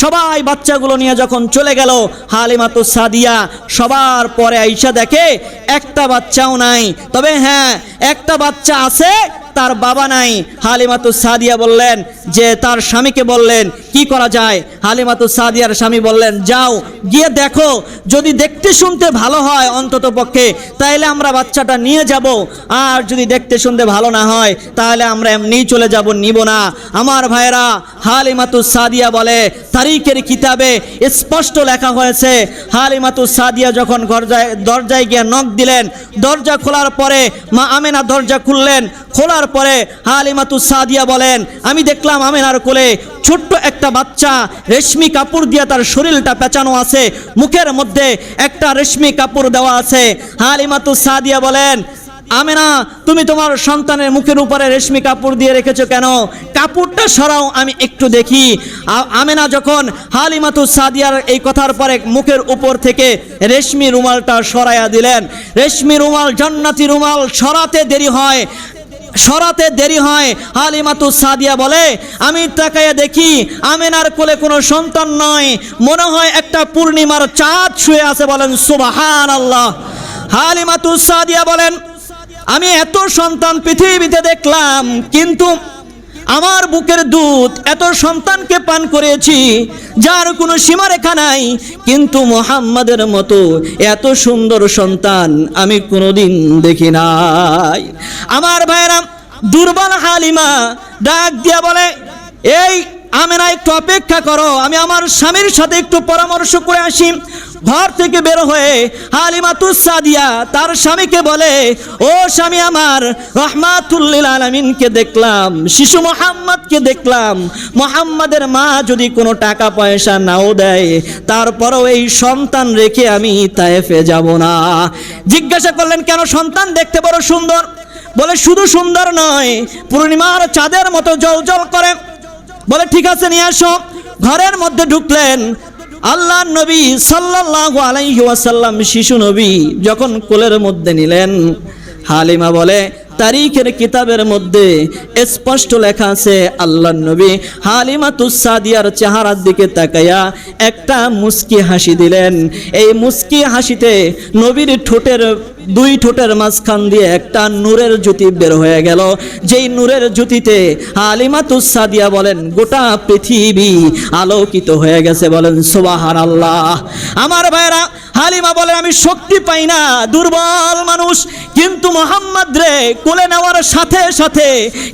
সবাই বাচ্চাগুলো নিয়ে যখন চলে গেল, হালিমাতুস সাদিয়া সবার পরে আইসা দেখে একটা বাচ্চাও নাই। তবে হ্যাঁ, একটা বাচ্চা আছে, তার বাবা নাই। হালিমাতুস সাদিয়া বললেন যে তার স্বামীকে বললেন কি করা যায়। হালিমাতুস সাদিয়ার স্বামী বললেন, যাও গিয়ে দেখো, যদি দেখতে শুনতে ভালো হয় অন্তত পক্ষে তাহলে আমরা বাচ্চাটা নিয়ে যাব, আর যদি দেখতে শুনতে ভালো না হয় তাহলে আমরা এমনিই চলে যাব, নিব না। আমার ভাইরা, হালিমাতুস সাদিয়া বলে তারিখের কিতাবে স্পষ্ট লেখা হয়েছে, হালিমাতুস সাদিয়া যখন দরজায় গিয়ে নক দিলেন, দরজা খোলার পরে মা আমেনা দরজা খুললেন। খোলার পরে হালিমাতুস সাদিয়া বলেন, আমি দেখলাম আমেনার কোলে ছোট্ট একটা বাচ্চা, রেশমি কাপড় দিয়ে তার শরীরটা পেঁচানো আছে, মুখের মধ্যে একটা রেশমি কাপড় দেওয়া আছে। হালিমাতুস সাদিয়া বলেন, আমেনা, তুমি তোমার সন্তানের মুখের উপরে রেশমি কাপড় দিয়ে রেখেছো কেন? কাপড়টা সরাও, আমি একটু দেখি। আমেনা যখন হালিমাতুস সাদিয়ার এই কথার পরে মুখের উপর থেকে রেশমি রুমালটা সরাইয়া দিলেন। রেশমি রুমাল, জান্নাতি রুমাল সরাতে দেরি হয়। হালিমাতুস সাদিয়া বলে, আমি তাকায়া দেখি আমেনার কোলে কোনো সন্তান নয়, মনে হয় একটা পূর্ণিমার চাঁদ শুয়ে আছে। বলেন সুবহানাল্লাহ। হালিমাতুস সাদিয়া বলেন, আমি এত সন্তান পৃথিবীতে দেখলাম, কিন্তু আমার বুকের দুধ এত সন্তানকে পান করেছি যার কোনো সীমারেখা নাই, কিন্তু মুহাম্মাদের মতো এত সুন্দর সন্তান আমি কোনোদিন দেখি নাই। আমার ভাইরা, দুর্বল হালিমা ডাক দিয়া বলে, এই আমেনা, একটু অপেক্ষা করো, আমি আমার স্বামীর সাথে একটু পরামর্শ করে আসি। ঘর থেকে বের হয়ে হালিমাতুস সাদিয়া তার স্বামীকে বলে, ও স্বামী আমার, রাহমাতুল লিল আলামিনকে দেখলাম, শিশু মুহাম্মদকে দেখলাম, মুহাম্মাদের মা যদি কোনো টাকা পয়সা নাও দেয় তারপরেও এই সন্তান রেখে আমি তায়েফে যাব না। জিজ্ঞাসা করলেন, কেন? সন্তান দেখতে বড় সুন্দর। বলে, শুধু সুন্দর নয়, পূর্ণিমার চাঁদের মতো জ্বলজ্বল করে। বলে, ঠিক আছে, নিয়ে আসো। ঘরের মধ্যে ঢুকলেন। আল্লাহর নবী সাল্লাল্লাহু আলাইহি ওয়াসাল্লাম শিশু নবী যখন কোলের মধ্যে নিলেন, হালিমা বলে তারিখের কিতাবের মধ্যে স্পষ্ট লেখা আছে, আল্লাহর নবী হালিমাতুস সাদিয়ার চেহারার দিকে তাকায়া একটা মুস্কি হাসি দিলেন। এই মুস্কি হাসিতে নবীর দুই ঠোঁটের মাঝখান দিয়ে একটা নূরের জ্যোতি বের হয়ে গেল। যেই নূরের জ্যোতিতে হালিমাতুস সাদিয়া বলেন গোটা পৃথিবী আলোকিত হয়ে গেছে। বলেন সুবহানাল্লাহ। আমার ভাইরা, হালিমা বলেন, আমি শক্তি পাই না, দুর্বল মানুষ, কিন্তু মুহাম্মদ রে কোলে নেওয়ার সাথে সাথে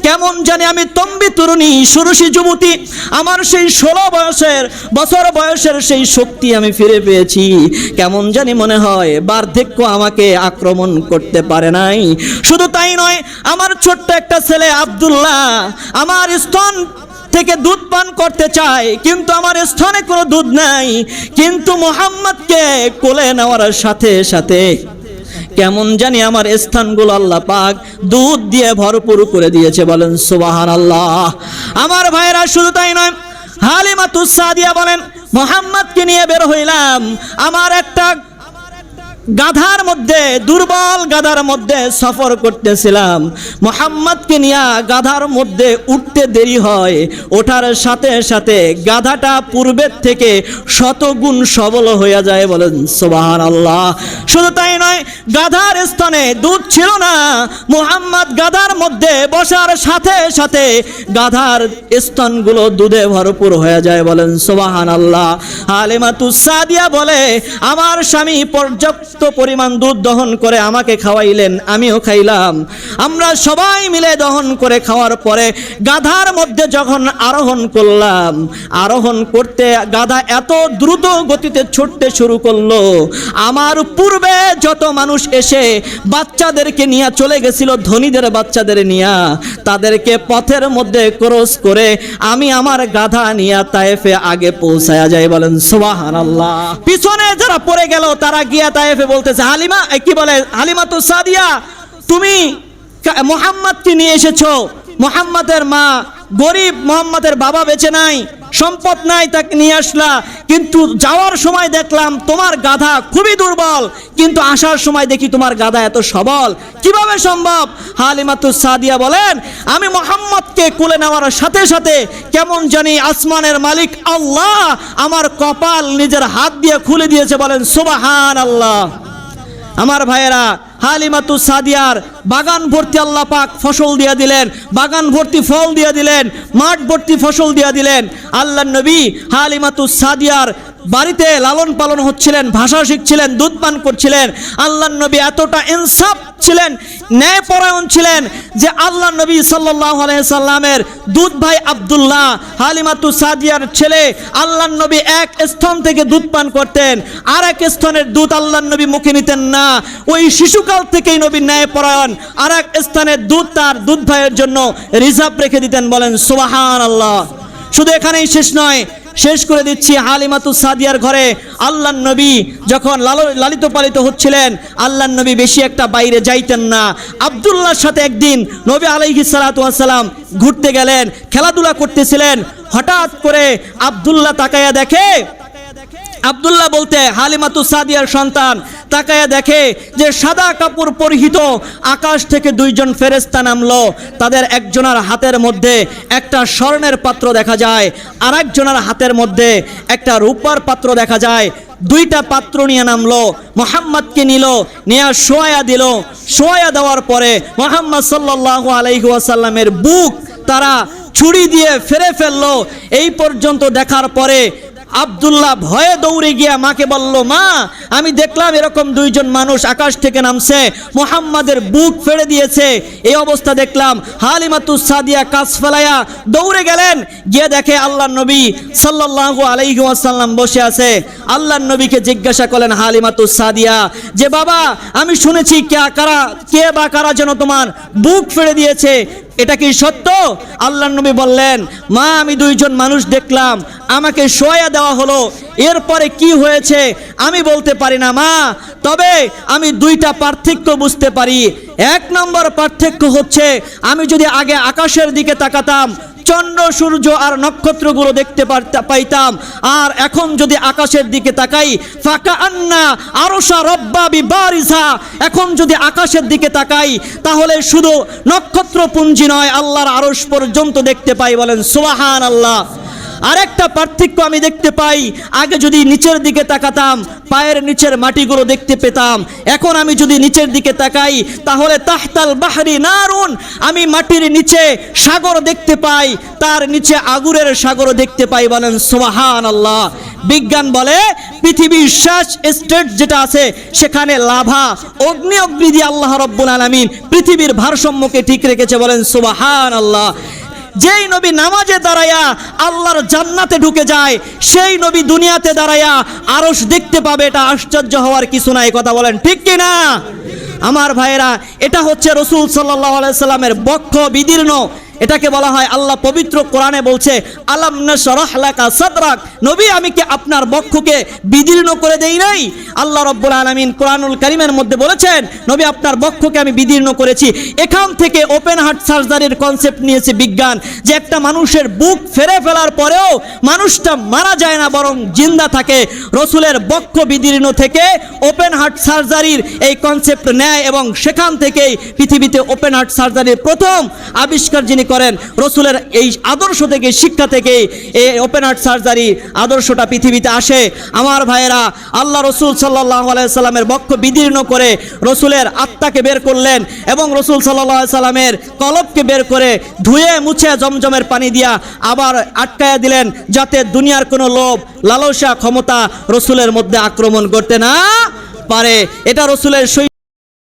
কেমন জানি আমি তম্বি তরুণী, ষোড়শী যুবতী, আমার সেই 16 বছর বয়সের সেই শক্তি আমি ফিরে পেয়েছি। কেমন জানি মনে হয় বার্ধক্য আমাকে আক্রমণ করতে পারে নাই। শুধু তাই নয়, আমার ছোট্ট একটা ছেলে আব্দুল্লাহ আমার স্তন থেকে দুধ পান করতে চায়, কিন্তু আমার স্তনে কোনো দুধ নাই। কিন্তু মুহাম্মদকে কোলে নেওয়ার সাথে সাথে কেমন জানি আমার স্থানগুলো আল্লাহ পাক দুধ দিয়ে ভরপুর করে দিয়েছে। বলেন সুবহানাল্লাহ। আমার ভাইরা, শুধু তাই নয়, হালিমাতুস সাদিয়া বলেন, মুহাম্মদকে নিয়ে বের হইলাম। আমার একটা গাধার মধ্যে, দুর্বল গাধার মধ্যে সফর করতেছিলাম। মুহাম্মদকে নিয়ে গাধার মধ্যে উঠতে দেরি হয়, ওঠার সাথে সাথে গাধাটা পূর্বের থেকে শতগুণ সবল হয়ে যায়। বলেন সুবহানাল্লাহ। শুধু তাই নয়, গাধার স্তনে দুধ ছিল না, মুহাম্মদ গাধার মধ্যে বসার সাথে সাথে গাধার স্তনগুলো দুধে ভরপুর হয়ে যায়। বলেন সুবহানাল্লাহ। হালিমাতুস সাদিয়া বলে, আমার স্বামী পর্যাপ্ত পরিমাণ দুধ দহন করে আমাকে খাওয়াইলেন, আমিও খাইলাম। আমরা সবাই মিলে দহন করে খাওয়ার পরে গাধার মধ্যে যখন আরোহণ করলাম, আরোহণ করতে গাধা এত দ্রুত গতিতে ছুটতে শুরু করলো, আমার পূর্বে যত মানুষ এসে বাচ্চাদেরকে নিয়ে চলে গেছিল, ধনীদের বাচ্চাদের নিয়ে, তাদেরকে পথের মধ্যে ক্রস করে আমি আমার গাধা নিয়ে তায়েফে আগে পৌঁছায়া যাই। বলেন সুবহানাল্লাহ। পিছনে যারা পড়ে গেল তারা গিয়া তায়েফে বলতেছে, হালিমা, কি বলে, হালিমাতুস সাদিয়া, তুমি মুহাম্মদকে নিয়ে এসেছো। মুহাম্মদের মা গরিব, মুহাম্মদের বাবা বেঁচে নাই, সম্পদ নাই, তাকে নিয়ে আসলা, কিন্তু যাওয়ার সময় দেখলাম তোমার গাধা খুবই দুর্বল, কিন্তু আসার সময় দেখি তোমার গাধা এত সবল, কিভাবে সম্ভব? হালিমাতুস সাদিয়া বলেন, আমি মুহাম্মদকে কোলে নেওয়ার সাথে সাথে কেমন জানি আসমানের মালিক আল্লাহ আমার কপাল নিজের হাত দিয়ে খুলে দিয়েছে, বলেন সুবহানাল্লাহ। আমার ভাইয়েরা, হালিমাতুস সাদিয়ার বাগান ভর্তি আল্লাহ পাক ফসল দিয়ে দিলেন, বাগান ভর্তি ফল দিয়ে দিলেন, মাঠ ভর্তি ফসল দিয়ে দিলেন। আল্লাহর নবী হালিমাতুস সাদিয়ার বাড়িতে লালন পালন হচ্ছিলেন, ভাষা শিখছিলেন, দুধ পান করছিলেন। আল্লাহর নবী এতটা ইনসাফ ছিলেন, ন্যায়পরায়ণ ছিলেন যে আল্লাহর নবী সাল্লাল্লাহু আলাইহি সাল্লামের দুধ ভাই আব্দুল্লাহ, হালিমাতুস সাদিয়ার ছেলে, আল্লাহর নবী এক স্তন থেকে দুধ পান করতেন, আর এক স্তনের দুধ আল্লাহর নবী মুখে নিতেন না। ওই শিশুকাল থেকেই নবী ন্যায়পরায়ণ, আর এক স্থানের দুধ তার দুধ ভাইয়ের জন্য রিজার্ভ রেখে দিতেন, বলেন সুবহানাল্লাহ। শুধু এখানেই শেষ নয়, শেষ করে দিচ্ছি। হালিমাতুস সাদিয়ার ঘরে আল্লাহর নবী যখন লালিত পালিত হচ্ছিলেন, আল্লাহর নবী বেশি একটা বাইরে যাইতেন না। আব্দুল্লাহর সাথে একদিন নবী আলাইহিস সালাতু ওয়াস সালাম ঘুরতে গেলেন, খেলাধুলা করতেছিলেন। হঠাৎ করে আব্দুল্লাহ তাকায়া দেখে, আব্দুল্লাহ বলতে হালিমাতুস সাদিয়ার সন্তান, তাকায়া দেখে যে সাদা কাপড় পরিহিত আকাশ থেকে দুইজন ফেরেশতা নামলো। তাদের একজনের হাতের মধ্যে একটা স্বর্ণের পাত্র দেখা যায়, আর একজনের হাতের মধ্যে একটা রূপার পাত্র দেখা যায়। দুইটা পাত্র নিয়ে নামলো, মুহাম্মদকে নিল, নিয়ে শোয়া দিল। শোয়া দেওয়ার পরে মুহাম্মদ সাল্লাল্লাহু আলাইহি ওয়াসাল্লামের বুক তারা ছুরি দিয়ে ফেরে ফেললো। এই পর্যন্ত দেখার পরে আব্দুল্লাহ ভয়ে দৌড়ে গিয়া মাকে বলল, মা আমি দেখলাম এরকম দুইজন মানুষ আকাশ থেকে নামছে, মুহাম্মাদের বুক ফেড়ে দিয়েছে। এই অবস্থা দেখলাম। হালিমাতুস সাদিয়া কাজ ফেলায়া দৌড়ে গেলেন, গিয়ে দেখে আল্লাহর নবী সাল্লাল্লাহু আলাইহি ওয়াসাল্লাম বসে আছে। আল্লাহর নবীকে জিজ্ঞাসা করলেন হালিমাতুস সাদিয়া যে, বাবা আমি শুনেছি কে বা কারা যেন তোমার বুক ফেড়ে দিয়েছে, এটা কি সত্য? আল্লাহর নবী বললেন, মা আমি দুইজন মানুষ দেখলাম, আমাকে শোয়া দেওয়া হলো, এরপরে কি হয়েছে আমি বলতে পারি না মা, তবে আমি দুইটা পার্থক্য বুঝতে পারি। এক নম্বর পার্থক্য হচ্ছে, আমি যদি আগে আকাশের দিকে তাকাতাম চন্দ্র সূর্য আর নক্ষত্রগুলো দেখতে পাইতাম, আর এখন যদি আকাশের দিকে তাকাই ফাকা আন্না আরশা রব্বাবি বারিসা, এখন যদি আকাশের দিকে তাকাই তাহলে শুধু নক্ষত্রপুঞ্জি নয় আল্লাহর আরশ পর্যন্ত দেখতে পাই, বলেন সুবহানাল্লাহ। আরেকটা পার্থক্য আমি দেখতে পাই, আগে যদি নিচের দিকে তাকাতাম পায়ের নিচের মাটিগুলো দেখতে পেতাম, এখন আমি যদি নিচের দিকে তাকাই তাহলে তাহতাল বাহরি নারুন, আমি মাটির নিচে সাগর দেখতে পাই, তার নিচে আগুনের সাগর দেখতে পাই, বলেন সুবহানাল্লাহ। বিজ্ঞান বলে পৃথিবীর শেষ স্টেট যেটা আছে সেখানে লাভা অগ্নি দিয়ে আল্লাহ রাব্বুল আলামিন পৃথিবীর ভারসাম্যকে ঠিক রেখেছে, বলেন সুবহানাল্লাহ। যেই নবী নামাজে দাঁড়ায়া আল্লাহর জান্নাতে ঢুকে যায়, সেই নবী দুনিয়াতে দাঁড়ায়া আরশ দেখতে পাবে, এটা আশ্চর্য হওয়ার কিছু নাই, কথা বলেন ঠিক কি না? আমার ভাইয়েরা, এটা হচ্ছে রাসূল সাল্লাল্লাহু আলাইহি সাল্লামের বক্ষ বিদীর্ণ। এটাকে বলা হয়, আল্লাহ পবিত্র কোরআনে বলছে আলাম নাশরাহ লাকা সাদরাক, নবী আমি কি আপনার বক্ষকে বিদীর্ণ করে দেই নাই? আল্লাহ রাব্বুল আলামিন কোরআনুল কারীমের মধ্যে বলেছেন নবী আপনার বক্ষকে আমি বিদীর্ণ করেছি। এখান থেকে ওপেন হার্ট সার্জারির কনসেপ্ট নিয়েছে বিজ্ঞান, যে একটা মানুষের বুক ফেরে ফেলার পরেও মানুষটা মারা যায় না, বরং জিন্দা থাকে। রাসূলের বক্ষ বিদীর্ণ থেকে ওপেন হার্ট সার্জারির এই কনসেপ্ট নেয়, এবং সেখান থেকেই পৃথিবীতে ওপেন হার্ট সার্জারির প্রথম আবিষ্কার যিনি করেন, রাসূলের এই আদর্শ থেকে, শিক্ষা থেকে এই ওপেন হার্ট সার্জারি আদর্শটা পৃথিবীতে আসে। আমার ভাইয়েরা, আল্লাহ রাসূল সাল্লাল্লাহু আলাইহি সাল্লামের বক্ষ বিদীর্ণ করে রাসূলের আত্মাকে বের করলেন, এবং রাসূল সাল্লাল্লাহু আলাইহি সাল্লামের কলবকে বের করে ধুয়ে মুছে জমজমের পানি দিয়া আবার আটকায়া দিলেন, যাতে দুনিয়ার কোনো লোভ লালসা ক্ষমতা রাসূলের মধ্যে আক্রমণ করতে না পারে। এটা রাসূলের